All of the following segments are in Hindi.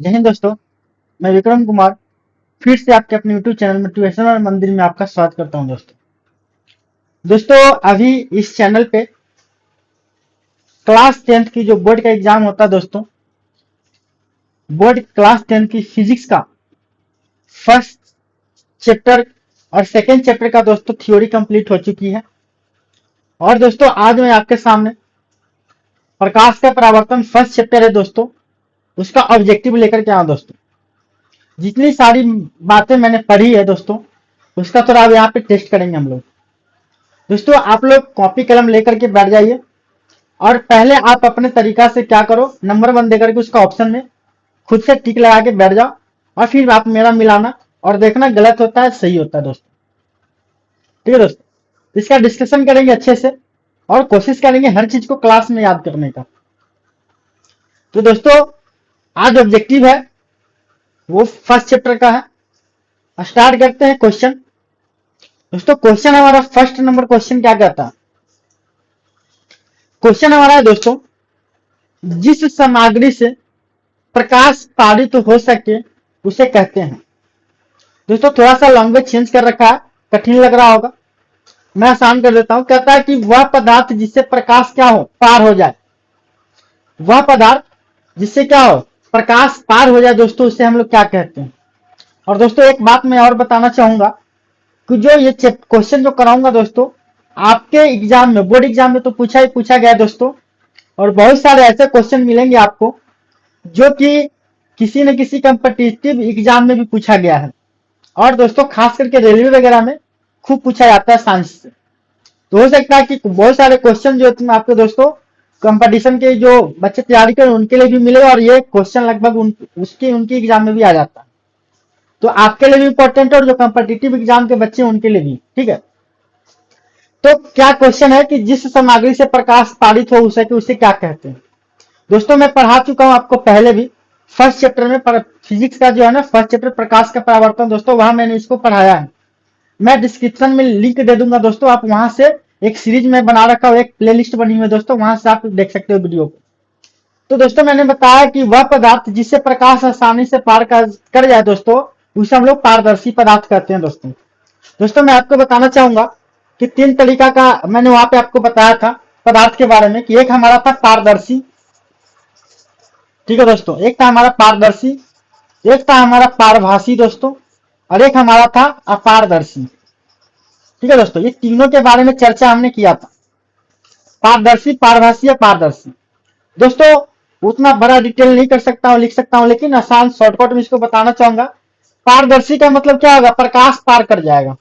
जय हिंद दोस्तों। मैं विक्रम कुमार फिर से आपके अपने यूट्यूब चैनल मोटिवेशन और मंदिर में आपका स्वागत करता हूं। दोस्तों अभी इस चैनल पे क्लास 10th की जो बोर्ड का एग्जाम होता है दोस्तों, बोर्ड क्लास 10th की फिजिक्स का फर्स्ट चैप्टर और सेकेंड चैप्टर का दोस्तों थ्योरी कंप्लीट हो चुकी है। और दोस्तों आज मैं आपके सामने प्रकाश का परावर्तन फर्स्ट चैप्टर है दोस्तों, उसका ऑब्जेक्टिव लेकर के आया दोस्तों। जितनी सारी बातें मैंने पढ़ी है दोस्तों, उसका थोड़ा अब यहाँ पे टेस्ट करेंगे हम लोग। दोस्तों आप लोग कॉपी कलम लेकर के बैठ जाइए और पहले आप अपने तरीका से क्या करो, नंबर 1 देकर के उसका ऑप्शन में खुद से टिक लगा के बैठ जाओ और फिर आप मेरा मिलाना और देखना गलत होता है सही होता है दोस्तों। ठीक है दोस्तों, इसका डिस्कशन करेंगे अच्छे से और कोशिश करेंगे हर चीज को क्लास में याद करने का। तो दोस्तों आज ऑब्जेक्टिव है वो फर्स्ट चैप्टर का है। स्टार्ट करते हैं क्वेश्चन। दोस्तों क्वेश्चन हमारा फर्स्ट नंबर क्वेश्चन क्या कहता है? क्वेश्चन हमारा है दोस्तों, जिस सामग्री से प्रकाश पारित हो सके उसे कहते हैं। दोस्तों थोड़ा सा लैंग्वेज चेंज कर रखा है, कठिन लग रहा होगा, मैं आसान कर देता हूं। कहता है कि वह पदार्थ जिससे प्रकाश क्या हो, पार हो जाए। वह पदार्थ जिससे क्या हो, प्रकाश पार हो जाए दोस्तों, उसे हम लोग क्या कहते हैं। और दोस्तों एक बात मैं और बताना चाहूंगा कि जो ये क्वेश्चन जो कराऊंगा दोस्तों, आपके एग्जाम में, बोर्ड एग्जाम में तो पूछा ही पूछा गया दोस्तों, और बहुत सारे ऐसे क्वेश्चन मिलेंगे आपको जो कि किसी न किसी कम्पिटिटिव एग्जाम में भी पूछा गया है। और दोस्तों खास करके रेलवे वगैरह में खूब पूछा जाता है साइंस से। तो हो सकता है कि बहुत सारे क्वेश्चन जो आपके दोस्तों कंपटीशन के जो बच्चे तैयारी करें उनके लिए भी मिले, और ये क्वेश्चन लगभग उनकी एग्जाम में भी आ जाता है। तो आपके लिए भी इंपॉर्टेंट है और जो कम्पिटिटिव एग्जाम के बच्चे उनके लिए भी। ठीक है, तो क्या क्वेश्चन है कि जिस सामग्री से प्रकाश पारित हो उसे क्या कहते हैं। दोस्तों मैं पढ़ा चुका हूं आपको पहले भी, फर्स्ट चैप्टर में फिजिक्स का जो है ना, फर्स्ट चैप्टर प्रकाश का परावर्तन दोस्तों, वहां मैंने इसको पढ़ाया है। मैं डिस्क्रिप्शन में लिंक दे दूंगा दोस्तों, आप वहां से एक सीरीज में बना रखा हूं, एक प्लेलिस्ट बनी हुई है दोस्तों, वहां से आप देख सकते हो वीडियो को। तो दोस्तों मैंने बताया कि वह पदार्थ जिससे प्रकाश आसानी से पार कर जाए दोस्तों, उसे हम लोग पारदर्शी पदार्थ कहते हैं दोस्तों। दोस्तों मैं आपको बताना चाहूंगा कि 3 तरीका का मैंने वहां पे आपको बताया था पदार्थ के बारे में, कि एक हमारा था पारदर्शी। ठीक है दोस्तों, एक था हमारा पारदर्शी, एक था हमारा पारभासी दोस्तों, और एक हमारा था अपारदर्शी। ठीक है दोस्तों, ये तीनों के बारे में चर्चा हमने किया था, पारदर्शी, पारभासी या पारदर्शी। दोस्तों उतना बड़ा डिटेल नहीं कर सकता हूं, लिख सकता हूं, लेकिन आसान शॉर्टकट में इसको बताना चाहूंगा। पारदर्शी का मतलब क्या होगा, प्रकाश पार कर जाएगा।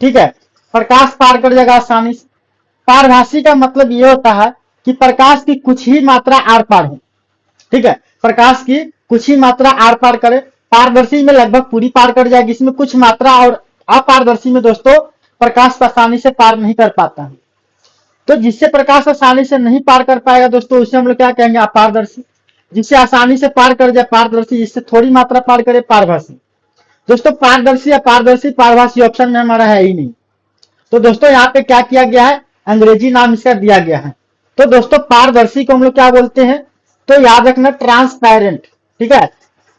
ठीक है, प्रकाश पार कर जाएगा आसानी से। पारभासी का मतलब ये होता है कि प्रकाश की कुछ ही मात्रा आर पार हो। ठीक है, प्रकाश की कुछ ही मात्रा आर पार करे। पारदर्शी में लगभग पूरी पार कर जाएगी, इसमें कुछ मात्रा, और अपारदर्शी में दोस्तों प्रकाश आसानी से पार नहीं कर पाता है। तो जिससे प्रकाश आसानी से नहीं पार कर पाएगा दोस्तों, उसे हम लोग क्या कहेंगे, अपारदर्शी। जिससे आसानी से पार कर जाए पारदर्शी, जिससे थोड़ी मात्रा पार करे पारभासी। दोस्तों पारदर्शी, अपारदर्शी, पारभासी ऑप्शन में हमारा है ही नहीं। तो दोस्तों यहाँ पे क्या किया गया है, अंग्रेजी नाम इसका दिया गया है। तो दोस्तों पारदर्शी को हम लोग क्या बोलते हैं, तो याद रखना ट्रांसपेरेंट। ठीक है,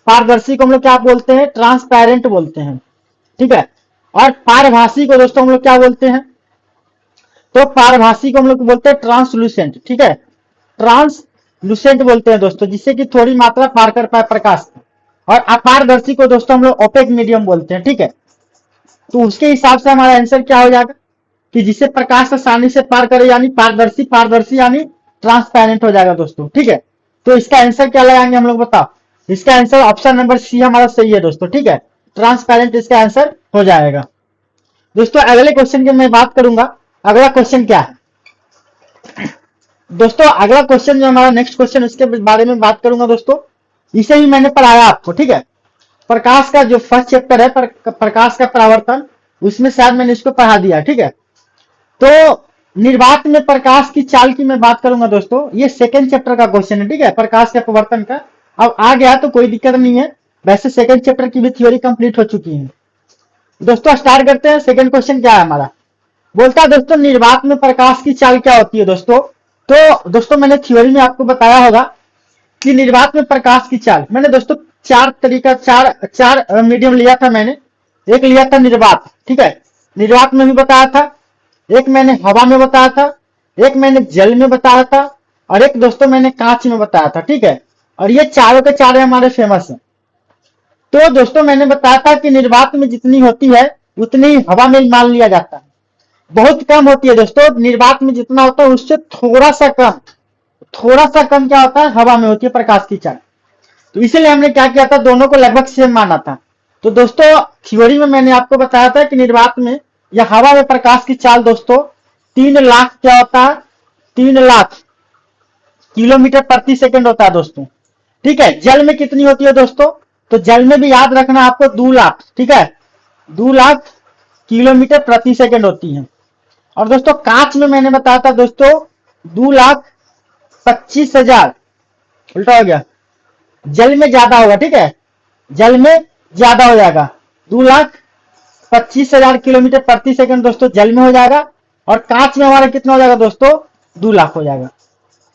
पारदर्शी को हम लोग क्या बोलते हैं, ट्रांसपेरेंट बोलते हैं। ठीक है, और पारभासी को दोस्तों हम लोग क्या बोलते हैं, तो पारभासी को हम लोग बोलते हैं ट्रांसलूसेंट। ठीक है, ट्रांसलूसेंट बोलते हैं दोस्तों, जिससे कि थोड़ी मात्रा पार कर पाए प्रकाश। और अपारदर्शी को दोस्तों हम लोग ओपेक मीडियम बोलते हैं। ठीक है, तो उसके हिसाब से हमारा आंसर क्या हो जाएगा कि जिससे प्रकाश आसानी से पार करे, यानी पारदर्शी, पारदर्शी यानी ट्रांसपेरेंट हो जाएगा दोस्तों। ठीक है, तो इसका आंसर क्या लगाएंगे हम लोग, बताओ। इसका आंसर ऑप्शन नंबर सी हमारा सही है दोस्तों। ठीक है, ट्रांसपेरेंट इसका आंसर हो जाएगा। दोस्तों अगले क्वेश्चन की मैं बात करूंगा। अगला क्वेश्चन क्या है दोस्तों, अगला क्वेश्चन जो हमारा नेक्स्ट क्वेश्चन, उसके बारे में बात करूंगा दोस्तों। इसे भी मैंने पढ़ाया आपको। ठीक है, प्रकाश का जो फर्स्ट चैप्टर है प्रकाश का परावर्तन, उसमें शायद मैंने इसको पढ़ा दिया। ठीक है, तो निर्वात में प्रकाश की चाल की मैं बात करूंगा दोस्तों, ये सेकंड चैप्टर का क्वेश्चन है। ठीक है, प्रकाश के परावर्तन का। अब आ गया तो कोई दिक्कत नहीं है, वैसे सेकंड चैप्टर की भी थ्योरी कंप्लीट हो चुकी है दोस्तों। स्टार्ट करते हैं। सेकंड क्वेश्चन क्या है हमारा, बोलता है दोस्तों निर्वात में प्रकाश की चाल क्या होती है दोस्तों। तो दोस्तों मैंने थ्योरी में आपको बताया होगा कि निर्वात में प्रकाश की चाल, मैंने दोस्तों चार मीडियम लिया था मैंने। एक लिया था निर्वात, ठीक है, निर्वात में भी बताया था, एक मैंने हवा में बताया था, एक मैंने जल में बताया था, और एक दोस्तों मैंने कांच में बताया था, ठीक है। और ये चारों के चारों हमारे फेमस हैं। तो दोस्तों मैंने बताया था कि निर्वात में जितनी होती है उतनी हवा में मान लिया जाता है, बहुत कम होती है दोस्तों। निर्वात में जितना होता है उससे थोड़ा सा कम क्या होता है, हवा में होती है प्रकाश की चाल। तो इसलिए हमने क्या किया था, दोनों को लगभग सेम माना था। तो दोस्तों थ्योरी में मैंने आपको बताया था कि निर्वात में या हवा में प्रकाश की चाल दोस्तों 3 लाख क्या होता है, 3 लाख किलोमीटर प्रति सेकंड होता है दोस्तों, ठीक है। जल में कितनी होती है दोस्तों, तो जल में भी याद रखना आपको 2 लाख, ठीक है, 2 लाख किलोमीटर प्रति सेकंड होती है। और दोस्तों कांच में मैंने बताया था दोस्तों 2,25,000, उल्टा हो गया, जल में ज्यादा होगा, ठीक है, जल में ज्यादा हो जाएगा, 2,25,000 किलोमीटर प्रति सेकंड दोस्तों जल में हो जाएगा। और कांच में हमारा कितना हो जाएगा दोस्तों, 2 लाख हो जाएगा,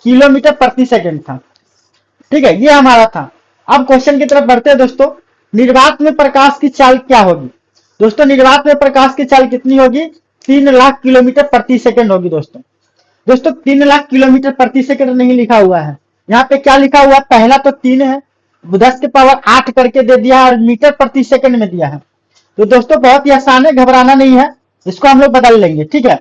किलोमीटर प्रति सेकंड था, ठीक है, ये हमारा था। अब क्वेश्चन की तरफ बढ़ते हैं दोस्तों। निर्वात में प्रकाश की चाल क्या होगी दोस्तों, निर्वात में प्रकाश की चाल कितनी होगी, 3 लाख किलोमीटर प्रति सेकंड होगी दोस्तों। 3 लाख किलोमीटर प्रति सेकंड नहीं लिखा हुआ है, यहाँ पे क्या लिखा हुआ है, पहला तो 3 है, 10 के पावर 8 करके दे दिया और मीटर प्रति सेकंड में दिया है। तो दोस्तों बहुत ही आसान है, घबराना नहीं है, इसको हम लोग बदल लेंगे, ठीक है।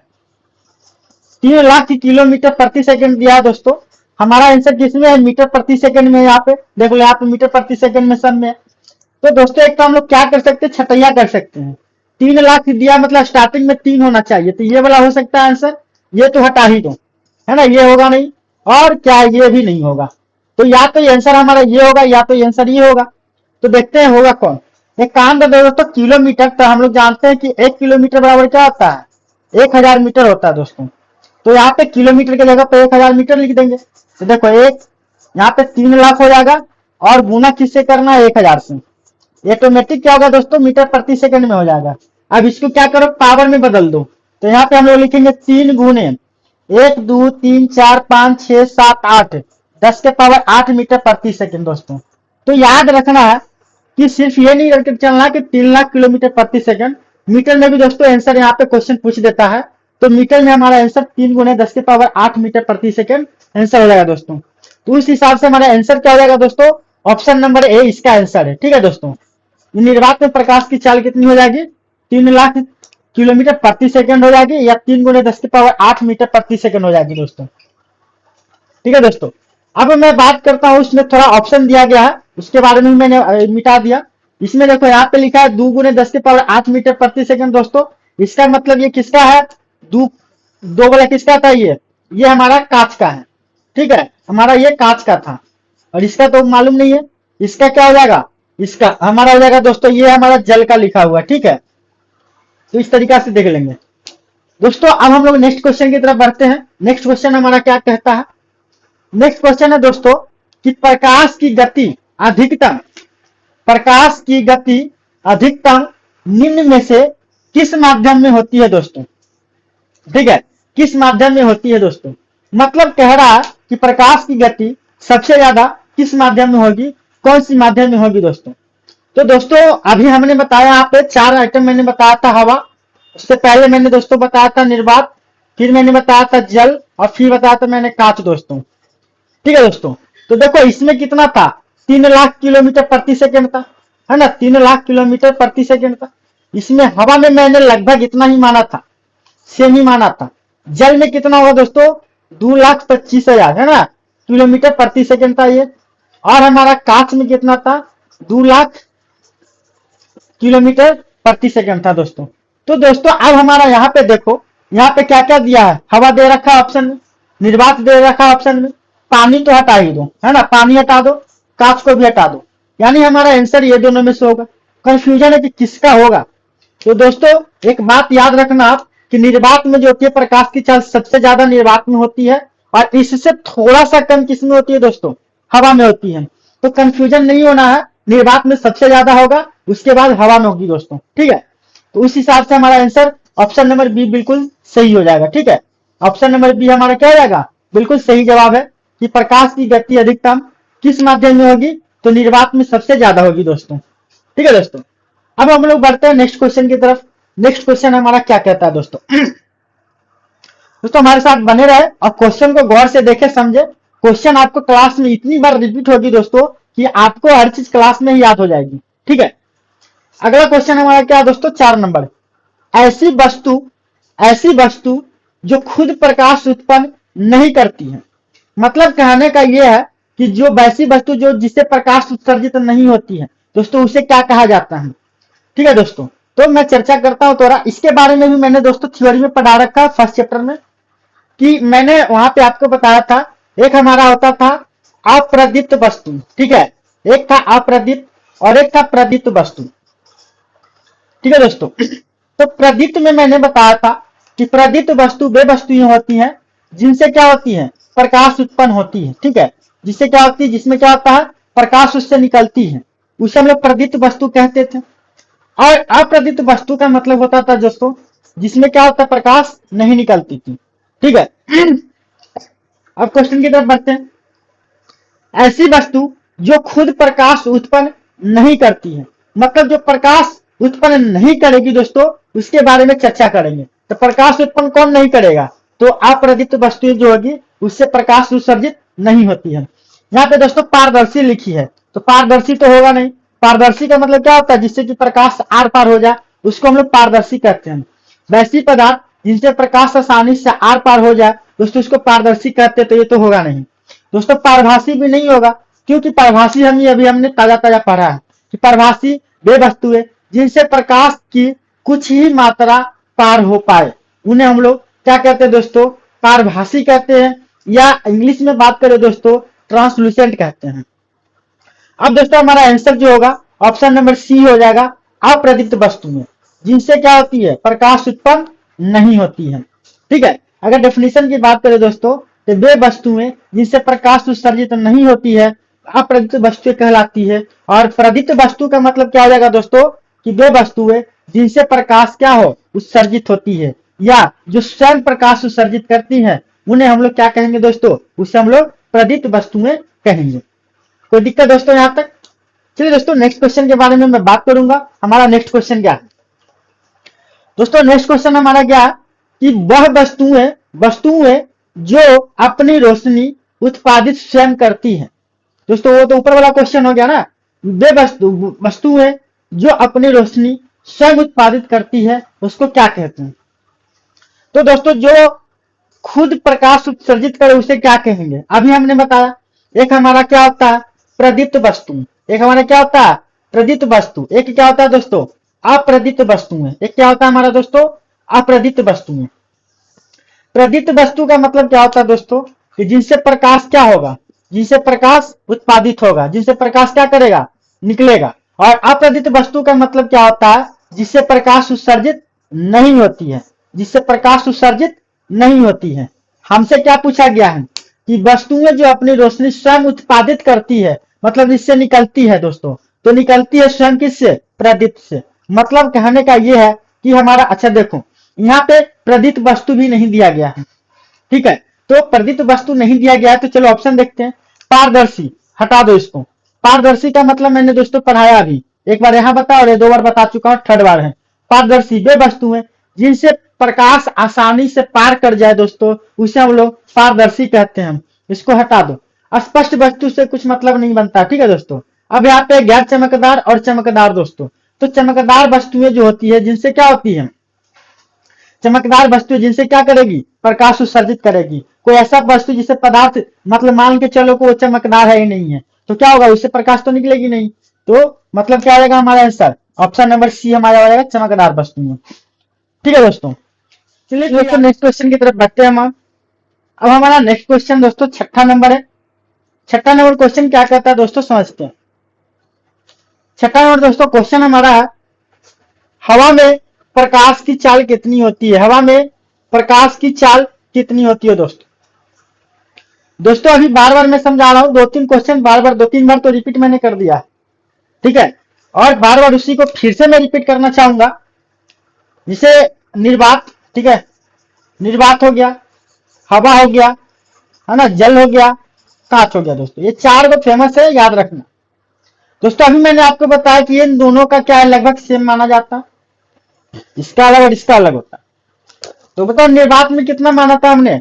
3 लाख किलोमीटर प्रति सेकंड दिया है दोस्तों, हमारा आंसर किसमें है, मीटर प्रति सेकंड में। यहाँ पे देख लो, यहाँ पे मीटर प्रति सेकंड में सब में। तो दोस्तों एक तो हम लोग क्या कर सकते हैं, छटैया कर सकते हैं। 3 लाख दिया मतलब स्टार्टिंग में 3 होना चाहिए, तो ये वाला हो सकता है आंसर, ये तो हटा ही दो, है ना, ये होगा नहीं, और क्या ये भी नहीं होगा। तो या तो आंसर हमारा ये होगा या तो आंसर ये होगा। तो देखते हैं होगा कौन। एक काम कर दोस्तों, किलोमीटर तो हम लोग जानते हैं कि 1 किलोमीटर बराबर क्या होता है, 1000 मीटर होता है दोस्तों। तो यहाँ पे किलोमीटर की जगह पे 1000 मीटर लिख देंगे। तो देखो एक यहाँ पे 3 लाख हो जाएगा, और गुना किससे करना है, 1000 से। ऑटोमेटिक क्या होगा दोस्तों, मीटर प्रति सेकंड में हो जाएगा। अब इसको क्या करो, पावर में बदल दो। तो यहाँ पे हम लोग लिखेंगे 3 गुने 1 2 3 4 5 6 7 8, 10 के पावर 8 मीटर प्रति सेकंड दोस्तों। तो याद रखना है कि सिर्फ ये नहीं रख चलना कि 3 लाख किलोमीटर प्रति सेकंड, मीटर में भी दोस्तों आंसर यहाँ पे क्वेश्चन पूछ देता है। तो मीटर में हमारा आंसर 3 गुने 10 के पावर 8 मीटर प्रति सेकंड आंसर हो जाएगा दोस्तों। तो उस हिसाब से हमारा आंसर क्या हो जाएगा दोस्तों, ऑप्शन नंबर ए इसका आंसर है, ठीक है दोस्तों। निर्वात में प्रकाश की चाल कितनी हो जाएगी, 3 लाख किलोमीटर प्रति सेकंड हो जाएगी, या 3 गुने 10 के पावर 8 मीटर प्रति सेकंड हो जाएगी दोस्तों, ठीक है दोस्तों। अब मैं बात करता हूं, उसमें थोड़ा ऑप्शन दिया गया है, उसके बारे में मैंने मिटा दिया। इसमें देखो यहाँ पे लिखा है 2 गुने 10 के पावर 8 मीटर प्रति सेकंड दोस्तों। इसका मतलब ये किसका है, दो वाला किसका था, ये हमारा कांच का है, ठीक है, हमारा ये कांच का था। और इसका तो मालूम नहीं है, इसका क्या हो जाएगा, इसका हमारा हो जाएगा दोस्तों, ये हमारा जल का लिखा हुआ है, ठीक है। तो इस तरीका से देख लेंगे दोस्तों। अब हम लोग नेक्स्ट क्वेश्चन की तरफ बढ़ते हैं। नेक्स्ट क्वेश्चन हमारा क्या कहता है, नेक्स्ट क्वेश्चन है दोस्तों कि प्रकाश की गति अधिकतम निम्न में से किस माध्यम में होती है दोस्तों, ठीक है, किस माध्यम में होती है दोस्तों। मतलब कह रहा है कि प्रकाश की गति सबसे ज्यादा किस माध्यम में होगी, कौन सी माध्यम में होगी दोस्तों। तो दोस्तों अभी हमने बताया, यहाँ पे 4 आइटम मैंने बताया था, हवा, उससे पहले मैंने दोस्तों बताया था निर्वात, फिर मैंने बताया था जल, और फिर बताया था मैंने कांच दोस्तों, ठीक है दोस्तों। तो देखो इसमें कितना था, 3 लाख किलोमीटर प्रति सेकंड था, है ना, 3 लाख किलोमीटर प्रति सेकंड था। इसमें हवा में मैंने लगभग इतना ही माना था, सेम ही माना था। जल में कितना होगा दोस्तों, 2,25,000, है ना, किलोमीटर प्रति सेकंड था ये। और हमारा कांच में कितना था, 2 लाख किलोमीटर प्रति सेकंड था दोस्तों। तो दोस्तों अब हमारा यहाँ पे देखो, यहाँ पे क्या क्या दिया है, हवा दे रखा है ऑप्शन में, निर्वात दे रखा है ऑप्शन में, पानी तो हटा ही दो, है ना, पानी हटा दो, कांच को भी हटा दो, यानी हमारा आंसर ये दोनों में से होगा। कंफ्यूजन है कि किसका होगा। तो दोस्तों एक बात याद रखना आप कि निर्वात में जो होती है प्रकाश की चाल सबसे ज्यादा निर्वात में होती है, और इससे थोड़ा सा कम किसमें होती है दोस्तों, हवा में होती है। तो कंफ्यूजन नहीं होना है, निर्वात में सबसे ज्यादा होगा, उसके बाद हवा में होगी दोस्तों, ठीक है। तो उस हिसाब से हमारा आंसर ऑप्शन नंबर बी बिल्कुल सही हो जाएगा, ठीक है। ऑप्शन नंबर बी हमारा क्या हो जाएगा, बिल्कुल सही जवाब है कि प्रकाश की गति अधिकतम किस माध्यम में होगी? तो निर्वात में सबसे ज्यादा होगी दोस्तों। ठीक है दोस्तों, अब हम लोग बढ़ते हैं नेक्स्ट क्वेश्चन की तरफ। नेक्स्ट क्वेश्चन हमारा क्या कहता है दोस्तों? दोस्तों हमारे साथ बने रहे और क्वेश्चन को गौर से देखे समझे। क्वेश्चन आपको क्लास में इतनी बार रिपीट होगी दोस्तों कि आपको हर चीज क्लास में ही याद हो जाएगी। ठीक है, अगला क्वेश्चन हमारा क्या है दोस्तों? 4 नंबर। ऐसी वस्तु जो खुद प्रकाश उत्पन्न नहीं करती है। मतलब कहने का यह है कि जो वैसी वस्तु जो जिससे प्रकाश उत्सर्जित नहीं होती है दोस्तों, उसे क्या कहा जाता है? ठीक है दोस्तों, तो मैं चर्चा करता हूं थोड़ा इसके बारे में भी। मैंने दोस्तों थ्योरी में पढ़ा रखा फर्स्ट चैप्टर में, कि मैंने वहां पे आपको बताया था एक हमारा होता था अप्रदीप्त वस्तु। ठीक है, एक था अप्रदीप्त और एक था प्रदीप्त वस्तु। ठीक है दोस्तों, तो प्रदीप्त में मैंने बताया था कि प्रदीप्त वस्तु वे वस्तुएं होती हैं जिनसे क्या होती है? प्रकाश उत्पन्न होती है। ठीक है, जिससे क्या होती है? जिसमें क्या होता है? प्रकाश उससे निकलती है, उसे हम लोग प्रदीप्त वस्तु कहते थे। और अप्रदीप्त वस्तु का मतलब होता था दोस्तों जिसमें क्या होता है? प्रकाश नहीं निकलती थी। ठीक है, अब क्वेश्चन की तरफ बढ़ते हैं। ऐसी वस्तु जो खुद प्रकाश उत्पन्न नहीं करती है, मतलब जो प्रकाश उत्पन्न नहीं करेगी दोस्तों, उसके बारे में चर्चा करेंगे। तो प्रकाश उत्पन्न कौन नहीं करेगा? तो अप्रदीप्त वस्तुएं जो होगी उससे प्रकाश उत्सर्जित नहीं होती है। यहाँ पे दोस्तों पारदर्शी लिखी है, तो पारदर्शी तो होगा नहीं। पारदर्शी का मतलब क्या होता है? जिससे कि प्रकाश आर पार हो जाए उसको हम लोग पारदर्शी कहते हैं। वैसी पदार्थ जिनसे प्रकाश आसानी से आर पार हो जाए दोस्तों उसको पारदर्शी कहते हैं, तो ये तो होगा नहीं दोस्तों। पारभासी भी नहीं होगा, क्योंकि पारभासी हमने ताजा ताजा पढ़ा है कि पारभासी वे वस्तुएं जिनसे प्रकाश की कुछ ही मात्रा पार हो पाए उन्हें हम लोग क्या कहते हैं दोस्तों? पारभासी कहते हैं, या इंग्लिश में बात करें दोस्तों ट्रांसलूसेंट कहते हैं। अब दोस्तों हमारा आंसर जो होगा ऑप्शन नंबर सी हो जाएगा, अप्रदीप्त वस्तुएं जिनसे क्या होती है? प्रकाश उत्पन्न नहीं होती है। ठीक है, अगर डेफिनेशन की बात करें दोस्तों तो वे वस्तुएं जिनसे प्रकाश उत्सर्जित नहीं होती है अप्रदीप्त वस्तुएं कहलाती है। और प्रदीप्त वस्तु का मतलब क्या हो जाएगा दोस्तों? कि वे वस्तुएं जिनसे प्रकाश क्या हो? उत्सर्जित होती है, या जो स्वयं प्रकाश उत्सर्जित करती है उन्हें हम लोग क्या कहेंगे दोस्तों? उसे हम लोग प्रदीप्त वस्तुएं कहेंगे। कोई दिक्कत दोस्तों यहाँ तक? चलिए दोस्तों नेक्स्ट क्वेश्चन के बारे में मैं बात करूंगा। हमारा नेक्स्ट क्वेश्चन क्या है दोस्तों? नेक्स्ट क्वेश्चन हमारा क्या है कि वह वस्तुएं जो अपनी रोशनी उत्पादित स्वयं करती है। दोस्तों वो तो ऊपर वाला क्वेश्चन हो गया ना। वे वस्तुएं जो अपनी रोशनी स्वयं उत्पादित करती है उसको क्या कहते हैं? तो दोस्तों जो खुद प्रकाश उत्सर्जित करे उसे क्या कहेंगे? अभी हमने बताया एक हमारा क्या होता है? प्रदीप्त वस्तु। एक हमारा क्या होता है? प्रदीप्त वस्तु। एक क्या होता है दोस्तों? अप्रदीप्त वस्तुएं। एक क्या होता है हमारा दोस्तों? अप्रदीप्त वस्तुएं। प्रदीप्त वस्तु का मतलब क्या होता है दोस्तों? कि जिनसे प्रकाश क्या होगा? जिनसे प्रकाश उत्पादित होगा, जिनसे प्रकाश क्या करेगा? निकलेगा। और अप्रदीप्त वस्तु का मतलब क्या होता है? जिससे प्रकाश उत्सर्जित नहीं होती है, जिससे प्रकाश उत्सर्जित नहीं होती है। हमसे क्या पूछा गया है कि वस्तुएं जो अपनी रोशनी स्वयं उत्पादित करती है, मतलब इससे निकलती है दोस्तों, तो निकलती है स्वयं किससे? प्रदीप्त से। मतलब कहने का यह है कि हमारा, अच्छा देखो यहाँ पे प्रदीप्त वस्तु भी नहीं दिया गया है। ठीक है, तो प्रदीप्त वस्तु नहीं दिया गया है, तो चलो ऑप्शन देखते हैं। पारदर्शी हटा दो इसको। पारदर्शी का मतलब मैंने दोस्तों पढ़ाया अभी, एक बार यहाँ बता और 2 बार बता चुका हूँ, 3rd बार है। पारदर्शी वे वस्तुएं जिनसे प्रकाश आसानी से पार कर जाए दोस्तों, उसे हम लोग पारदर्शी कहते हैं। इसको हटा दो। स्पष्ट वस्तु से कुछ मतलब नहीं बनता। ठीक है दोस्तों, अब यहाँ पे गैर चमकदार और चमकदार दोस्तों। तो चमकदार वस्तुएं जो होती है जिनसे क्या होती है? चमकदार वस्तु जिनसे क्या करेगी? प्रकाश उत्सर्जित करेगी। कोई ऐसा वस्तु जिसे पदार्थ मतलब मान के चलो को चमकदार है ही नहीं है, तो क्या होगा? उससे प्रकाश तो निकलेगी नहीं। तो मतलब क्या आएगा हमारा आंसर? ऑप्शन नंबर सी हमारा हो जाएगा, चमकदार वस्तुएं। ठीक है दोस्तों, चलिए दोस्तों नेक्स्ट क्वेश्चन की तरफ बढ़ते हैं हम। अब हमारा नेक्स्ट क्वेश्चन दोस्तों 6ठा नंबर है। 6ठा नंबर क्वेश्चन क्या कहता है दोस्तों? समझते हैं। 6ठा नंबर दोस्तों क्वेश्चन हमारा है, हवा में प्रकाश की चाल कितनी होती है? हवा में प्रकाश की चाल कितनी होती है दोस्तों? दोस्तों अभी बार बार मैं समझा रहा हूं, 2-3 क्वेश्चन बार बार 2-3 बार तो रिपीट मैंने कर दिया। ठीक है, और बार बार उसी को फिर से मैं रिपीट करना चाहूंगा। जिसे निर्वात, ठीक है, निर्वात हो गया, हवा हो गया, है ना, जल हो गया, कांच हो गया दोस्तों। ये चार को फेमस है, याद रखना दोस्तों। अभी मैंने आपको बताया कि इन दोनों का क्या है, लगभग सेम माना जाता, इसका अलग और इसका अलग होता। तो बताओ निर्वात में कितना माना था हमने,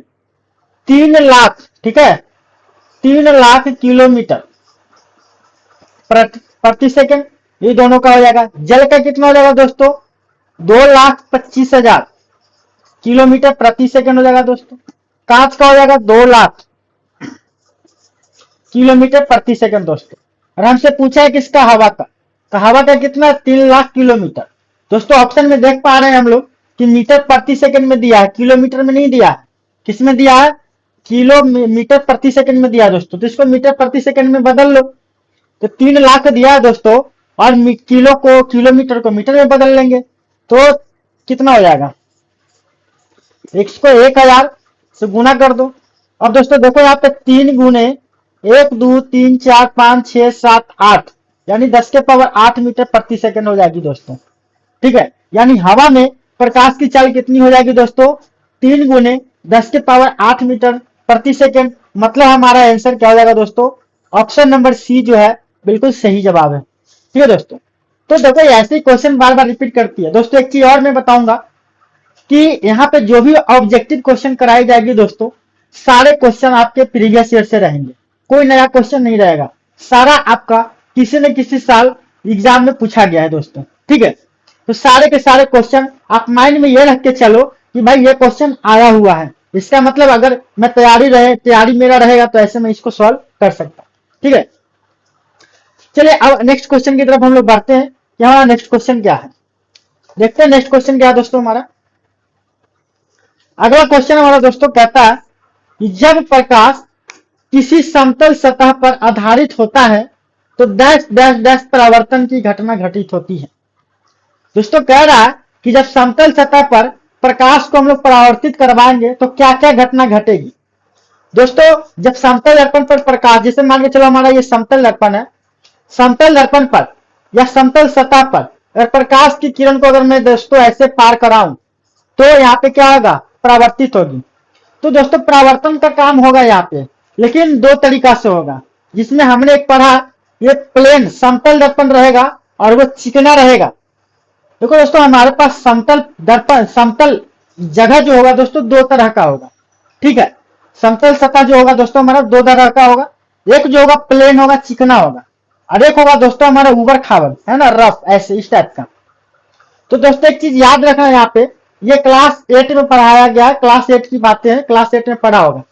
3 लाख, ठीक है, 3 लाख किलोमीटर प्रति सेकंड, ये दोनों का हो जाएगा। जल का कितना हो जाएगा दोस्तों, 2,25,000 किलोमीटर प्रति सेकंड हो जाएगा दोस्तों। कांच का हो जाएगा 2 लाख किलोमीटर प्रति सेकंड दोस्तों। और हमसे पूछा है किसका, हवा का, तो हवा का कितना, 3 लाख किलोमीटर। दोस्तों ऑप्शन में देख पा रहे हैं हम लोग कि मीटर प्रति सेकंड में दिया है, किलोमीटर में नहीं दिया है। किस में दिया है, किलोमीटर प्रति सेकंड में दिया है दोस्तों। तो इसको मीटर प्रति सेकंड में बदल लो, तो 3 लाख दिया है दोस्तों, और किलो को, किलोमीटर को मीटर में बदल लेंगे तो कितना हो जाएगा, इसको 1,000 से गुना कर दो। अब दोस्तों देखो यहाँ पे 3 गुने 1, 2, 3, 4, 5, 6, 7, 8, यानी 10 के पावर 8 मीटर प्रति सेकंड हो जाएगी दोस्तों, ठीक है। यानी हवा में प्रकाश की चाल कितनी हो जाएगी दोस्तों, 3 गुने 10 के पावर 8 मीटर प्रति सेकंड। मतलब हमारा आंसर क्या हो जाएगा दोस्तों, ऑप्शन नंबर सी जो है बिल्कुल सही जवाब है, ठीक है दोस्तों। तो देखो ऐसे क्वेश्चन बार बार रिपीट करती है दोस्तों। एक चीज और मैं बताऊंगा कि यहाँ पे जो भी ऑब्जेक्टिव क्वेश्चन कराई जाएगी दोस्तों, सारे क्वेश्चन आपके प्रीवियस ईयर से रहेंगे, कोई नया क्वेश्चन नहीं रहेगा। सारा आपका किसी न किसी साल एग्जाम में पूछा गया है दोस्तों, ठीक है। तो सारे के सारे क्वेश्चन आप माइंड में ये रख के चलो कि भाई ये क्वेश्चन आया हुआ है, इसका मतलब अगर मैं तैयारी मेरा रहेगा तो ऐसे में इसको सॉल्व कर सकता, ठीक है। चलिए अब नेक्स्ट क्वेश्चन की तरफ हम लोग बढ़ते हैं कि हमारा नेक्स्ट क्वेश्चन क्या है। देखते हैं नेक्स्ट क्वेश्चन क्या है दोस्तों हमारा। अगला क्वेश्चन हमारा दोस्तों कहता है कि जब प्रकाश किसी समतल सतह पर आधारित होता है तो डैश डैश डैश परावर्तन की घटना घटित होती है। दोस्तों कह रहा है कि जब समतल सतह पर प्रकाश को हम लोग परावर्तित करवाएंगे तो क्या क्या घटना घटेगी। दोस्तों जब समतल दर्पण पर प्रकाश, जैसे मान के चलो हमारा ये समतल दर्पण है, समतल दर्पण पर या समतल सतह पर अगर प्रकाश की किरण को अगर मैं दोस्तों ऐसे पार कराऊं तो यहाँ पे क्या होगा, परावर्तित होगी। तो दोस्तों परावर्तन का काम होगा यहाँ पे, लेकिन 2 तरीका से होगा, जिसमें हमने एक पढ़ा, ये प्लेन समतल दर्पण रहेगा और वो चिकना रहेगा। देखो दोस्तों हमारे पास समतल दर्पण, समतल जगह जो होगा दोस्तों 2 तरह का होगा, ठीक है। समतल सतह जो होगा दोस्तों हमारा 2 तरह का होगा, एक जो होगा प्लेन होगा, चिकना होगा, और एक होगा दोस्तों हमारा उबड़ खाबड़, है ना, रफ, ऐसे इस टाइप का। तो दोस्तों एक चीज याद रखना यहाँ पे, ये क्लास 8 में पढ़ाया गया है, क्लास 8 की बातें हैं, क्लास 8 में पढ़ा होगा।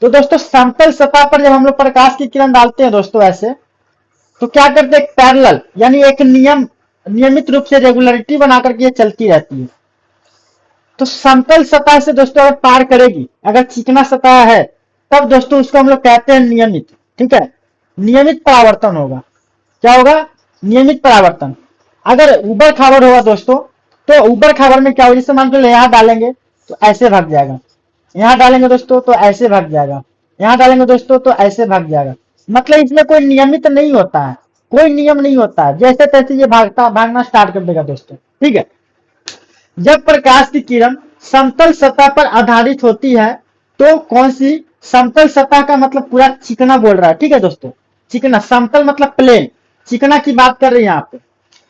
तो दोस्तों समतल सतह पर जब हम लोग प्रकाश की किरण डालते हैं दोस्तों ऐसे, तो क्या करते हैं, पैरेलल, यानी एक नियमित रूप से रेगुलरिटी बना करके ये चलती रहती है। तो समतल सतह से दोस्तों अगर पार करेगी, अगर चिकना सतह है तब दोस्तों उसको हम लोग कहते हैं नियमित, ठीक है, नियमित परावर्तन होगा। क्या होगा, नियमित परावर्तन। अगर ऊबड़ खाबड़ होगा दोस्तों तो ऊबड़ खाबड़ में क्या होगा, जैसे मान लो यहाँ डालेंगे तो ऐसे भाग जाएगा, यहाँ डालेंगे दोस्तों तो ऐसे भाग जाएगा, यहाँ डालेंगे दोस्तों तो ऐसे भाग जाएगा। मतलब इसमें कोई नियमित नहीं होता है, कोई नियम नहीं होता है, जैसे तैसे ये भागना स्टार्ट कर देगा दोस्तों, ठीक है। जब प्रकाश की किरण समतल सतह पर आधारित होती है तो कौन सी, समतल सतह का मतलब पूरा चिकना बोल रहा है, ठीक है दोस्तों, चिकना, समतल मतलब प्लेन, चिकना की बात कर रहे हैं यहाँ पे।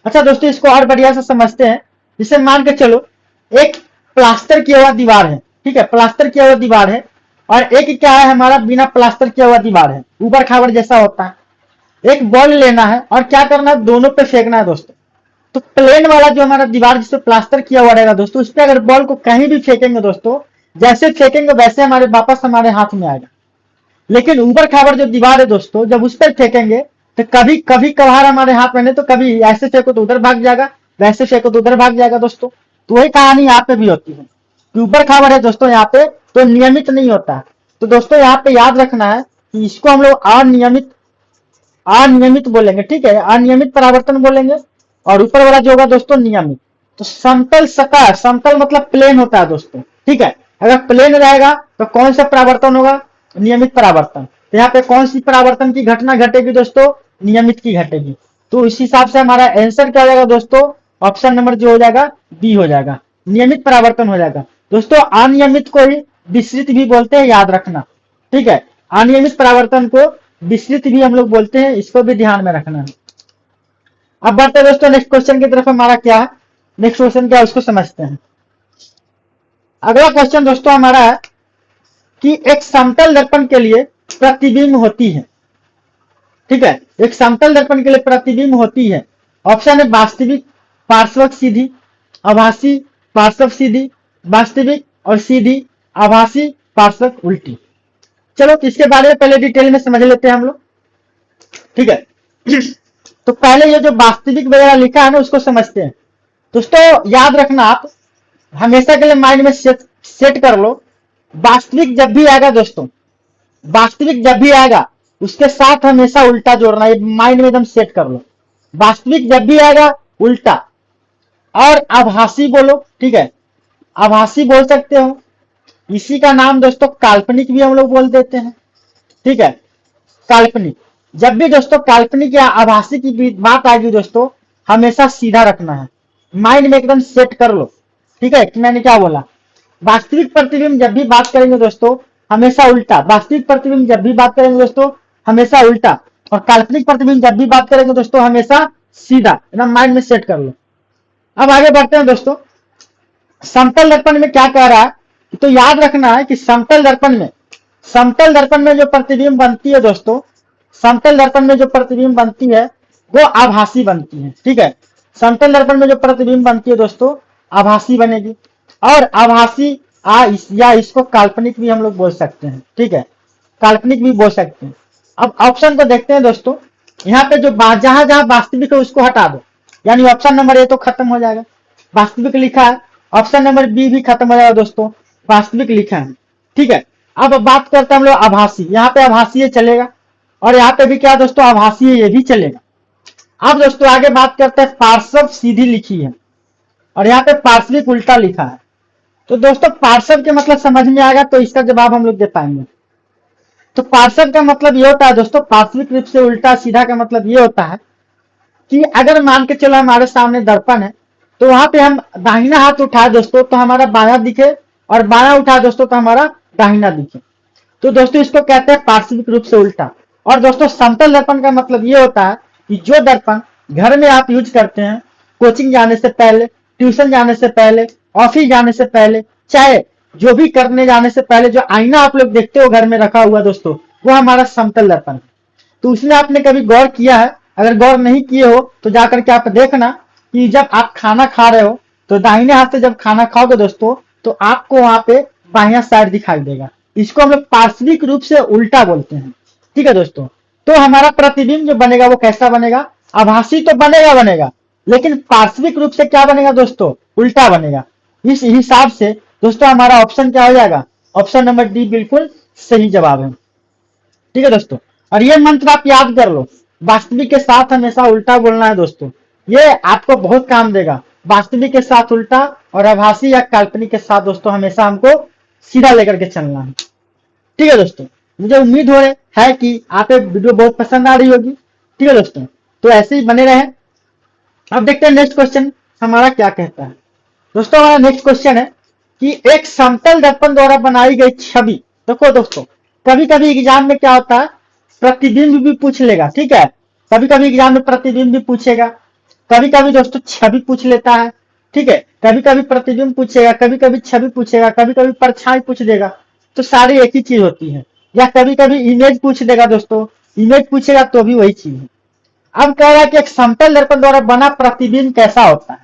अच्छा दोस्तों इसको और बढ़िया से समझते हैं, जिसे मान के चलो एक प्लास्टर किया हुआ दीवार है, ठीक है, प्लास्टर किया हुआ दीवार है, और एक क्या है हमारा बिना प्लास्टर किया हुआ दीवार है, ऊपर खाबर जैसा होता है। एक बॉल लेना है और क्या करना है, दोनों पे फेंकना है दोस्तों। तो प्लेन वाला जो हमारा दीवार जिसपे प्लास्टर किया हुआ रहेगा दोस्तों, उस पर अगर बॉल को कहीं भी फेंकेंगे दोस्तों, जैसे फेंकेंगे वैसे हमारे वापस हमारे हाथ में आएगा। लेकिन ऊपर खाबर जो दीवार है दोस्तों, जब उस पर फेंकेंगे तो कभी कभी कभार हमारे हाथ में, तो कभी ऐसे फेंको तो उधर भाग जाएगा, वैसे फेंको तो उधर भाग जाएगा दोस्तों। तो वही कहानी यहाँ पे भी होती है, ऊपर खाबर है दोस्तों यहाँ पे तो नियमित नहीं होता। तो दोस्तों यहाँ पे याद रखना है कि इसको हम लोग अनियमित बोलेंगे, ठीक है, अनियमित परावर्तन बोलेंगे, और ऊपर वाला जो होगा दोस्तों नियमित। तो समतल सतह, समतल मतलब प्लेन होता है दोस्तों, ठीक है। अगर प्लेन रहेगा तो कौन सा परावर्तन होगा, नियमित परावर्तन। तो यहाँ पे कौन सी परावर्तन की घटना घटेगी दोस्तों, नियमित की घटेगी। तो इस हिसाब से हमारा आंसर क्या हो जाएगा दोस्तों, ऑप्शन नंबर जो हो जाएगा बी हो जाएगा, नियमित परावर्तन हो जाएगा दोस्तों। अनियमित को ही विसरित भी बोलते हैं, याद रखना, ठीक है। अनियमित परावर्तन को विस्तृत भी हम लोग बोलते हैं, इसको भी ध्यान में रखना है। अब बढ़ते हैं दोस्तों नेक्स्ट क्वेश्चन की तरफ। हमारा क्या है नेक्स्ट क्वेश्चन, क्या है उसको समझते हैं। अगला क्वेश्चन दोस्तों हमारा है कि एक समतल दर्पण के लिए प्रतिबिंब होती है, ठीक है, एक समतल दर्पण के लिए प्रतिबिंब होती है। ऑप्शन है वास्तविक पार्श्वक सीधी, आभासी पार्श्व सीधी, वास्तविक और सीधी आभासी पार्श्वक उल्टी। चलो तो इसके बारे में पहले डिटेल में समझ लेते हैं हम लोग, ठीक है। तो पहले ये जो वास्तविक वगैरह लिखा है ना उसको समझते हैं। दोस्तों याद रखना, आप हमेशा के लिए माइंड में सेट कर लो, वास्तविक जब भी आएगा दोस्तों, वास्तविक जब भी आएगा उसके साथ हमेशा उल्टा जोड़ना, ये माइंड में एकदम सेट कर लो। वास्तविक जब भी आएगा उल्टा, और आभासी बोलो, ठीक है, आभासी बोल सकते हो। इसी का नाम दोस्तों काल्पनिक भी हम लोग बोल देते हैं, ठीक है, काल्पनिक। जब भी दोस्तों काल्पनिक या आभासी की बात आएगी दोस्तों, हमेशा सीधा रखना है, माइंड में एकदम सेट कर लो, ठीक है, कि मैंने क्या बोला। वास्तविक प्रतिबिंब जब भी बात करेंगे दोस्तों हमेशा उल्टा, वास्तविक प्रतिबिंब जब भी बात करेंगे दोस्तों हमेशा उल्टा, और काल्पनिक प्रतिबिंब जब भी बात करेंगे दोस्तों हमेशा सीधा, एकदम माइंड में सेट कर लो। अब आगे बढ़ते हैं दोस्तों, समतल दर्पण में क्या कह रहा है, तो याद रखना है कि समतल दर्पण में जो प्रतिबिंब बनती है दोस्तों, समतल दर्पण में जो प्रतिबिंब बनती है वो आभासी बनती है, ठीक है। समतल दर्पण में जो प्रतिबिंब बनती है दोस्तों आभासी बनेगी, और आभासी या इसको काल्पनिक भी हम लोग बोल सकते हैं, ठीक है, काल्पनिक भी बोल सकते हैं। अब ऑप्शन को देखते हैं दोस्तों, यहाँ पे जो जहां जहां वास्तविक है उसको हटा दो, यानी ऑप्शन नंबर ए तो खत्म हो जाएगा, वास्तविक लिखा है। ऑप्शन नंबर बी भी खत्म हो जाएगा दोस्तों, वास्तविक लिखा है, ठीक है। अब बात करते हैं हम लोग आभासी, यहाँ पे आभासी ये चलेगा, और यहाँ पे भी क्या दोस्तों आभासी है, ये भी चलेगा। अब दोस्तों आगे बात करते हैं पार्श्व सीधी लिखी है, और यहाँ पे पार्श्विक उल्टा लिखा है। तो दोस्तों पार्श्व के मतलब समझ में आएगा तो इसका जवाब हम लोग दे पाएंगे। तो पार्श्व का मतलब ये होता है दोस्तों, पार्श्विक रूप से उल्टा सीधा का मतलब ये होता है कि अगर मान के चलो हमारे सामने दर्पण है, तो वहां पे हम दाहिना हाथ उठाए दोस्तों तो हमारा बायां दिखे, और बायां उठाए दोस्तों तो हमारा दाहिना दिखे, तो दोस्तों इसको कहते हैं पार्श्विक रूप से उल्टा। और दोस्तों समतल दर्पण का मतलब ये होता है कि जो दर्पण घर में आप यूज करते हैं, कोचिंग जाने से पहले, ट्यूशन जाने से पहले, ऑफिस जाने से पहले, चाहे जो भी करने जाने से पहले जो आईना आप लोग देखते हो घर में रखा हुआ दोस्तों, वो हमारा समतल दर्पण है। तो उसमें आपने कभी गौर किया है? अगर गौर नहीं किए हो तो जाकर के आप देखना कि जब आप खाना खा रहे हो तो दाहिने हाथ से जब खाना खाओगे दोस्तों तो आपको वहां पे बायां साइड दिखाई देगा, इसको हम लोग पार्श्विक रूप से उल्टा बोलते हैं, ठीक है दोस्तों। तो हमारा प्रतिबिंब जो बनेगा वो कैसा बनेगा? आभासी तो बनेगा, लेकिन पार्श्विक रूप से क्या बनेगा दोस्तों? उल्टा बनेगा। इस हिसाब से दोस्तों हमारा ऑप्शन क्या हो जाएगा? ऑप्शन नंबर डी बिल्कुल सही जवाब है, ठीक है दोस्तों। और ये मंत्र आप याद कर लो, वास्तविक के साथ हमेशा उल्टा बोलना है दोस्तों, ये आपको बहुत काम देगा। वास्तविक के साथ उल्टा और आभासी या काल्पनिक के साथ दोस्तों हमेशा हमको सीधा लेकर के चलना है, ठीक है दोस्तों। मुझे उम्मीद हो है कि आप वीडियो बहुत पसंद आ रही होगी, ठीक है दोस्तों। तो ऐसे ही बने रहे। अब देखते हैं नेक्स्ट क्वेश्चन हमारा क्या कहता है। दोस्तों हमारा नेक्स्ट क्वेश्चन है कि एक समतल दर्पण द्वारा बनाई गई छवि, देखो दोस्तों कभी कभी एग्जाम में क्या होता है, प्रतिबिंब भी पूछ लेगा, ठीक है, कभी कभी एग्जाम में प्रतिबिंब भी पूछेगा, कभी कभी दोस्तों छवि पूछ लेता है, ठीक है, कभी कभी प्रतिबिंब पूछेगा, कभी कभी छवि पूछेगा, कभी कभी परछाई पूछ देगा, तो सारी एक ही चीज होती है। या कभी कभी इमेज पूछ देगा दोस्तों, इमेज पूछेगा तो भी वही चीज है। अब कह रहा है कि एक समतल दर्पण द्वारा बना प्रतिबिंब कैसा होता है?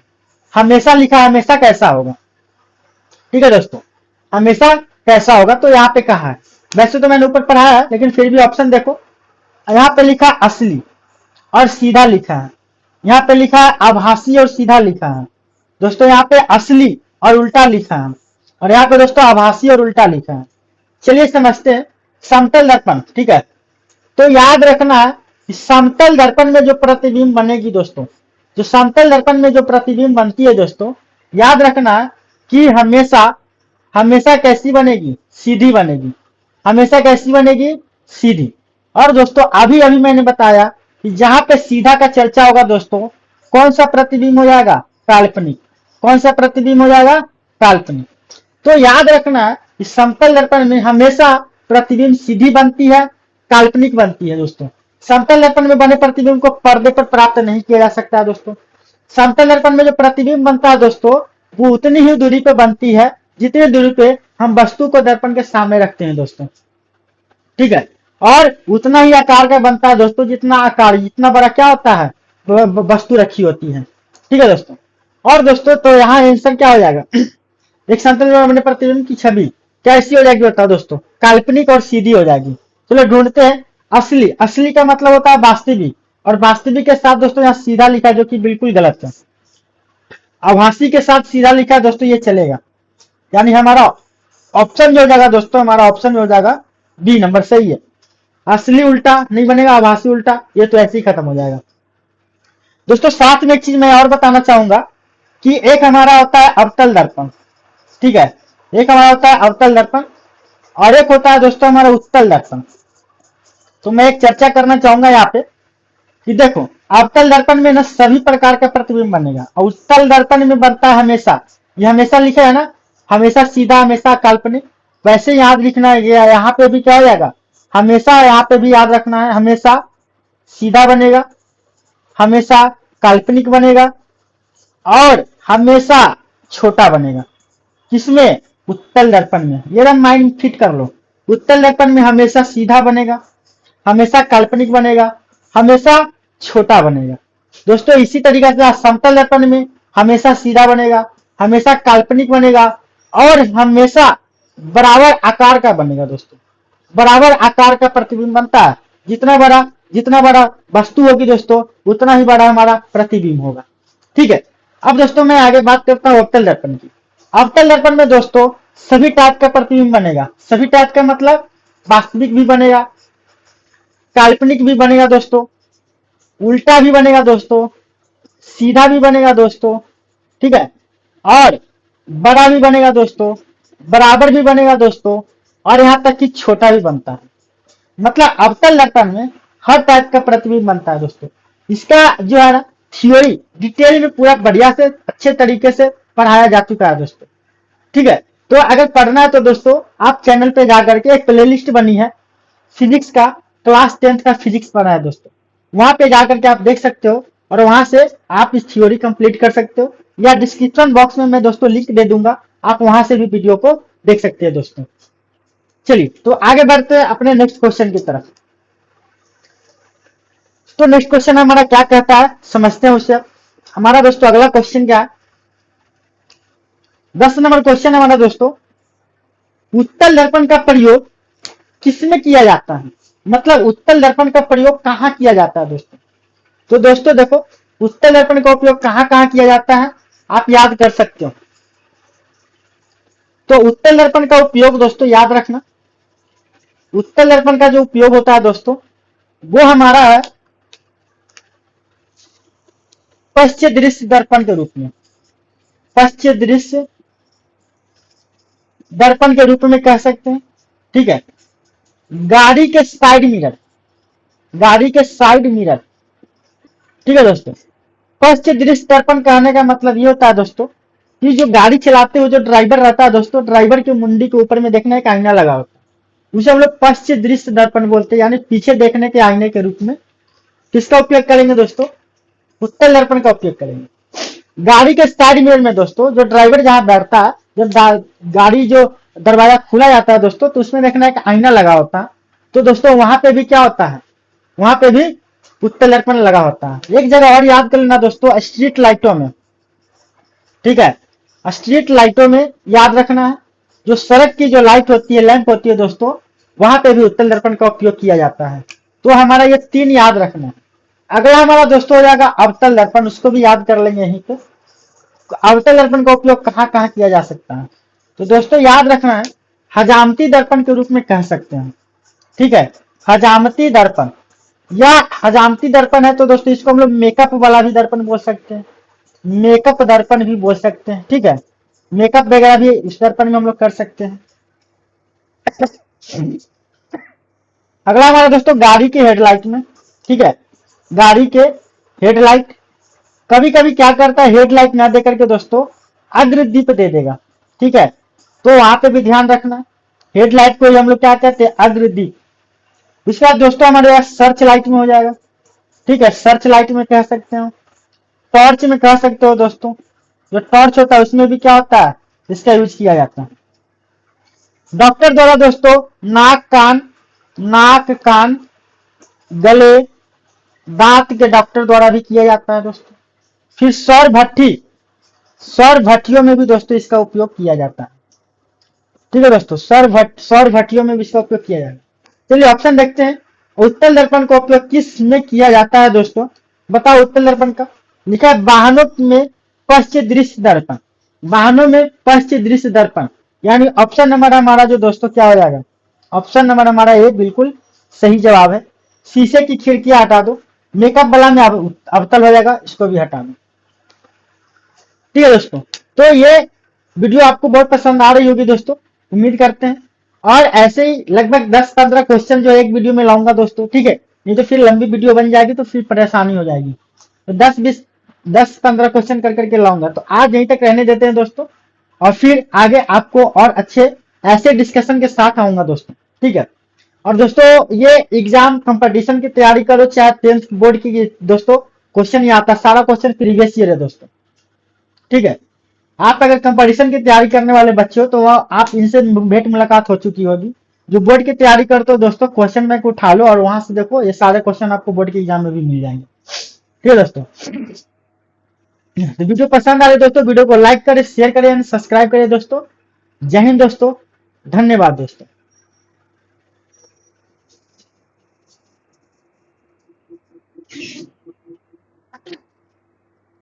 हमेशा लिखा, हमेशा कैसा होगा, ठीक है दोस्तों, हमेशा कैसा होगा। तो यहाँ पे कहा है, वैसे तो मैंने ऊपर पढ़ा है लेकिन फिर भी ऑप्शन देखो, यहाँ पे लिखा असली और सीधा लिखा है, यहाँ पे लिखा है आभासी और सीधा लिखा है दोस्तों, यहाँ पे असली और उल्टा लिखा है, और यहाँ पे दोस्तों आभासी और उल्टा लिखा है। चलिए समझते हैं समतल दर्पण, ठीक है। तो याद रखना है कि समतल दर्पण में जो प्रतिबिंब बनेगी दोस्तों, जो समतल दर्पण में जो प्रतिबिंब बनती है दोस्तों, याद रखना है कि हमेशा कैसी बनेगी? सीधी बनेगी, हमेशा कैसी बनेगी? सीधी। और दोस्तों अभी मैंने बताया कि जहां पे सीधा का चर्चा होगा दोस्तों, कौन सा प्रतिबिंब हो जाएगा? काल्पनिक। कौन सा प्रतिबिंब हो जाएगा? काल्पनिक। तो याद रखना कि समतल दर्पण में हमेशा प्रतिबिंब सीधी बनती है, काल्पनिक बनती है दोस्तों। समतल दर्पण में बने प्रतिबिंब को पर्दे पर प्राप्त नहीं किया जा सकता है दोस्तों। समतल दर्पण में जो प्रतिबिंब बनता है दोस्तों, वो उतनी ही दूरी पे बनती है जितनी दूरी पे हम वस्तु को दर्पण के सामने रखते हैं दोस्तों, ठीक है। और उतना ही आकार का बनता है दोस्तों जितना आकार, जितना बड़ा क्या होता है वस्तु रखी होती है, ठीक है दोस्तों। और दोस्तों तो यहाँ आंसर क्या हो जाएगा एक समतल में बने प्रतिबिंब की छवि क्या ऐसी हो जाएगी बताओ दोस्तों, काल्पनिक और सीधी हो जाएगी। चलो ढूंढते हैं असली। असली का मतलब होता है वास्तविक, और वास्तविक के साथ दोस्तों यहाँ सीधा लिखा जो कि बिल्कुल गलत है। आभासी के साथ सीधा लिखा है दोस्तों, ये चलेगा। यानी हमारा ऑप्शन जो हो जाएगा दोस्तों, हमारा ऑप्शन जो हो जाएगा बी नंबर सही है। असली उल्टा नहीं बनेगा, आभासी उल्टा, ये तो ऐसे ही खत्म हो जाएगा दोस्तों। साथ में एक चीज मैं और बताना चाहूंगा कि एक हमारा होता है अवतल दर्पण, ठीक है। एक हमारा होता है अवतल दर्पण और एक होता है दोस्तों हमारा उत्तल दर्पण। तो मैं एक चर्चा करना चाहूंगा यहाँ पे कि देखो, अवतल दर्पण में ना सभी प्रकार का प्रतिबिंब बनेगा, और उत्तल दर्पण में बनता है हमेशा, ये हमेशा लिखा है ना, हमेशा सीधा, हमेशा काल्पनिक। वैसे याद लिखना है, यहाँ पे भी क्या हो जाएगा, हमेशा यहाँ पे भी याद रखना है, हमेशा सीधा बनेगा, हमेशा काल्पनिक बनेगा, और हमेशा छोटा बनेगा। किसमें, उत्तल दर्पण में। ये रंग माइंड फिट कर लो, उत्तल दर्पण में हमेशा सीधा बनेगा, हमेशा काल्पनिक बनेगा, हमेशा छोटा बनेगा दोस्तों। इसी तरीके से समतल दर्पण में हमेशा सीधा बनेगा, हमेशा काल्पनिक बनेगा, और हमेशा बराबर आकार का बनेगा दोस्तों। बराबर आकार का प्रतिबिंब बनता है, जितना बड़ा वस्तु होगी दोस्तों उतना ही बड़ा हमारा प्रतिबिंब होगा, ठीक है। अब दोस्तों मैं आगे बात करता हूँ अवतल दर्पण की। अवतल दर्पण में दोस्तों सभी टाइप का प्रतिबिंब बनेगा। सभी टाइप का मतलब वास्तविक भी बनेगा, काल्पनिक भी बनेगा दोस्तों, उल्टा भी बनेगा दोस्तों, सीधा भी बनेगा दोस्तों, ठीक है, और बड़ा भी बनेगा दोस्तों, बराबर भी बनेगा दोस्तों, और यहां तक कि छोटा भी बनता है। मतलब अवतल दर्पण में हर टाइप का प्रतिबिंब बनता है दोस्तों। इसका जो है ना थ्योरी डिटेल में पूरा बढ़िया से अच्छे तरीके से पढ़ाया जा चुका है दोस्तों, ठीक है। तो अगर पढ़ना है तो दोस्तों आप चैनल पे जाकर के एक प्लेलिस्ट बनी है फिजिक्स का, क्लास 10th का फिजिक्स पढ़ा है दोस्तों, वहां पे जाकर के आप देख सकते हो, और वहां से आप इस थ्योरी कंप्लीट कर सकते हो, या डिस्क्रिप्शन बॉक्स में मैं दोस्तों लिंक दे दूंगा, आप वहां से भी वीडियो को देख सकते हैं दोस्तों। चलिए तो आगे बढ़ते हैं अपने नेक्स्ट क्वेश्चन की तरफ। तो नेक्स्ट क्वेश्चन हमारा क्या कहता है समझते हैं उससे। हमारा दोस्तों अगला क्वेश्चन क्या है, 10 नंबर क्वेश्चन हमारा दोस्तों, उत्तल दर्पण का प्रयोग किसमें किया जाता है। मतलब उत्तल दर्पण का प्रयोग कहां किया जाता है दोस्तों। तो दोस्तों देखो, उत्तल दर्पण का उपयोग कहां कहां किया जाता है आप याद कर सकते हो। तो उत्तल दर्पण का उपयोग दोस्तों याद रखना, उत्तल दर्पण का जो उपयोग होता है दोस्तों वो हमारा है पश्चिम दृश्य दर्पण के रूप में। पश्चिम दृश्य दर्पण के रूप में कह सकते हैं, ठीक है। गाड़ी के साइड मिरर, गाड़ी के साइड मिरर, ठीक है दोस्तों। पश्चिम दृश्य दर्पण कहने का मतलब ये होता है दोस्तों कि जो गाड़ी चलाते हुए जो ड्राइवर रहता है दोस्तों, ड्राइवर के मुंडी के ऊपर में देखने का आईना लगा होता है, उसे हम लोग पश्चिम दृश्य दर्पण बोलते हैं, यानी पीछे देखने के आईने के रूप में किसका उपयोग करेंगे दोस्तों, उत्तल दर्पण का उपयोग करेंगे। गाड़ी के साइड मिरर में दोस्तों जो ड्राइवर जहां बैठता है, जब गाड़ी जो दरवाजा खुला जाता है दोस्तों तो उसमें देखना एक आईना लगा होता है, तो दोस्तों वहां पे भी क्या होता है, वहां पे भी उत्तल दर्पण लगा होता है। एक जगह और याद कर लेना दोस्तों, स्ट्रीट लाइटों में, ठीक है, स्ट्रीट लाइटों में याद रखना है, जो सड़क की जो लाइट होती है, लैंप होती है दोस्तों, वहां पे भी उत्तल दर्पण का उपयोग किया जाता है। तो हमारा ये 3 याद रखना है। अगला हमारा दोस्तों हो जाएगा अवतल दर्पण, उसको भी याद कर लेंगे यहीं पे। अवतल दर्पण का उपयोग कहां कहां किया जा सकता है, तो दोस्तों याद रखना है हजामती दर्पण के रूप में कह सकते हैं, ठीक है। हजामती दर्पण या हजामती दर्पण है तो दोस्तों इसको हम लोग मेकअप वाला भी दर्पण बोल सकते हैं, मेकअप दर्पण भी बोल सकते हैं, ठीक है। मेकअप वगैरह भी इस दर्पण में हम लोग कर सकते हैं। अगला हमारा दोस्तों गाड़ी के हेडलाइट में, ठीक है, गाड़ी के हेडलाइट कभी कभी क्या करता है, हेडलाइट ना देकर के दोस्तों अग्रदीप दे देगा, ठीक है। तो वहां पे भी ध्यान रखना। हेडलाइट को ही हम लोग क्या कहते हैं, अग्रदीप। इसके बाद दोस्तों हमारे पास सर्च लाइट में हो जाएगा। ठीक है, सर्च लाइट में कह सकते हो, टॉर्च में कह सकते हो दोस्तों। जो टॉर्च होता है उसमें भी क्या होता है, इसका यूज किया जाता है। डॉक्टर द्वारा दोस्तों नाक कान गले दांत के डॉक्टर द्वारा भी किया जाता है दोस्तों। फिर सौर भट्टियों में भी दोस्तों इसका उपयोग किया जाता है। ठीक है दोस्तों, सौर भट्टियों में भी इसका उपयोग किया जाता है। चलिए ऑप्शन देखते हैं। उत्तल दर्पण का उपयोग किस में किया जाता है दोस्तों, बताओ उत्तल दर्पण का। लिखा है वाहनों में पश्चिम दृश्य दर्पण, वाहनों में पश्चिम दृश्य दर्पण, यानी ऑप्शन नंबर हमारा जो दोस्तों क्या हो जाएगा, ऑप्शन नंबर हमारा ए बिल्कुल सही जवाब है। शीशे की खिड़कियां हटा दो, मेकअप वाला में अवतल हो जाएगा, इसको भी हटा दो। ठीक है दोस्तों, तो ये वीडियो आपको बहुत पसंद आ रही होगी दोस्तों, उम्मीद करते हैं। और ऐसे ही लगभग 10-15 क्वेश्चन जो एक वीडियो में लाऊंगा दोस्तों, ठीक है, नहीं तो फिर लंबी वीडियो बन जाएगी तो फिर परेशानी हो जाएगी। तो 10-15 क्वेश्चन कर करके लाऊंगा। तो आज यहीं तक रहने देते हैं दोस्तों, और फिर आगे आपको और अच्छे ऐसे डिस्कशन के साथ आऊंगा दोस्तों। ठीक है, और दोस्तों ये एग्जाम कंपटीशन की तैयारी करो, चाहे 10th बोर्ड की दोस्तों, क्वेश्चन ये आता है, सारा क्वेश्चन प्रीवियस ईयर है दोस्तों। ठीक है, आप अगर कंपटीशन की तैयारी करने वाले बच्चे हो तो वह आप इनसे भेंट मुलाकात हो चुकी होगी। जो बोर्ड की तैयारी करते हो दोस्तों, क्वेश्चन बैंक उठा लो और वहां से देखो, ये सारे क्वेश्चन आपको बोर्ड के एग्जाम में भी मिल जाएंगे। ठीक है दोस्तों, तो वीडियो पसंद आ रही दोस्तों, वीडियो को लाइक करें, शेयर करें एंड सब्सक्राइब करें दोस्तों। जय हिंद दोस्तों, धन्यवाद दोस्तों।